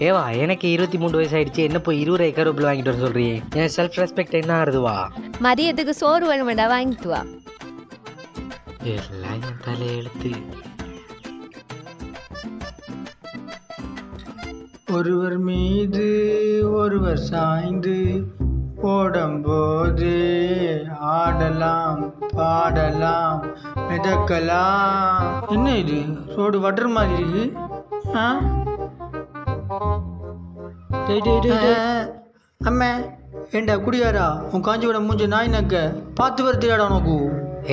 ஏவா எனக்கு 23 வயசு ஆயிடுச்சு, என்ன போய் 20 கருவேப்பிலை வாங்கிட்டு வர சொல்றீ? என் செல்ஃப் ரெஸ்பெக்ட் என்ன ஆகுதுவா? மதியத்துக்கு சோறு வேணுமெண்டா வாங்கிட்டு வா. எல்லாம் என் தலையெழுத்து. ஒருவர் மீது ஒருவர் சாய்ந்து ஓடும்போது ஆடலாம் பாடலாம் மிதக்கலாம். என்ன இது ரோடு வட்டுற மாதிரி இருக்கு? அம்மா ஏண்டா குடியாரா உன் காஞ்சிபுரம் மூஞ்ச நாய் நக்க பார்த்து வருத்தியாடா உனக்கு.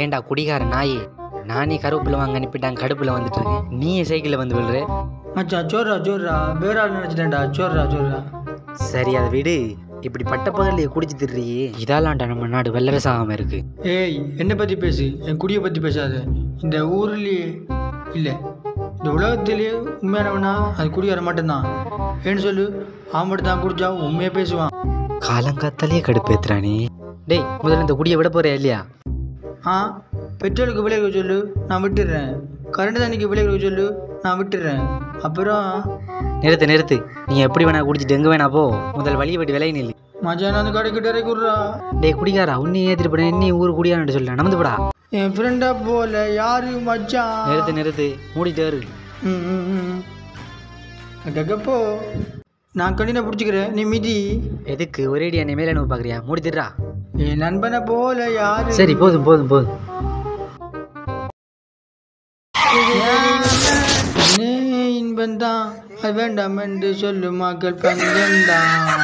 ஏண்டா குடிகார நாயே, நானே கருவேப்பிலை வாங்க அனுப்பிட்டாங்க, கடுப்புல வந்துட்டு இருக்கேன், நீ சைக்கிளில் வந்து விழுற. மச்சான் சோர்ரா சோர்ரா பேரால் நினச்சிட்டேன்டா. சோர்ரா சோர்ரா. சரி அதை விடு, இப்படி பட்ட பகல்லையே குடிச்சு திடுறியே, இதாலாண்டா நம்ம நாடு வெள்ளரசாகாம இருக்கு. ஏய் என்னை பற்றி பேசு, என் குடியை பற்றி பேசாத. இந்த ஊர்லேயே இல்லை இந்த உலகத்திலேயே உண்மையானவனா அது குடியார மட்டும்தான். ஏன்னு சொல்லு, அவன் மட்டும் தான் குடிச்சா உண்மையாக பேசுவான். காலங்காத்தாலேயே கடுப்பேத்துறானே. டேய் முதல்ல இந்த குடியை விட போறியா இல்லையா? பெட்ரோலுக்கு விலை சொல்லு நான் விட்டுடுறேன், கரண்ட் தண்ணிக்கு விலை சொல்லு நான் விட்டுடுறேன். அப்புறம் நிறுத்து, நீ எப்படி வேணா குடிச்சிட்டு எங்கே வேணா போ, முதல் வழியை விட்டு விலை நில்லு. மச்சான் அந்த கடைக்கிட்ட இறக்குறா. டேய் குடிக்காரா, உன்னை ஏற்றிட்டு போன என்ன ஊர் குடியான்னு சொல்ல நமந்து போடா. என் ஃப்ரெண்டா போல யாரு மச்சான். நிறுத்து மூடிட்டு வரு. அக்கப்போ நான் கண்ணினை பிடிச்சிக்கிறேன், நீ மிதி. எதுக்கு ஒரேடி என்னை மேலே அனுப்ப பார்க்குறியா? மூடிட்டுறா. என் நண்பனை போல யாரு. சரி போதும். இன்பந்தான் அது வேண்டாம் என்று சொல்லு மக்கள் பஞ்சந்தான்.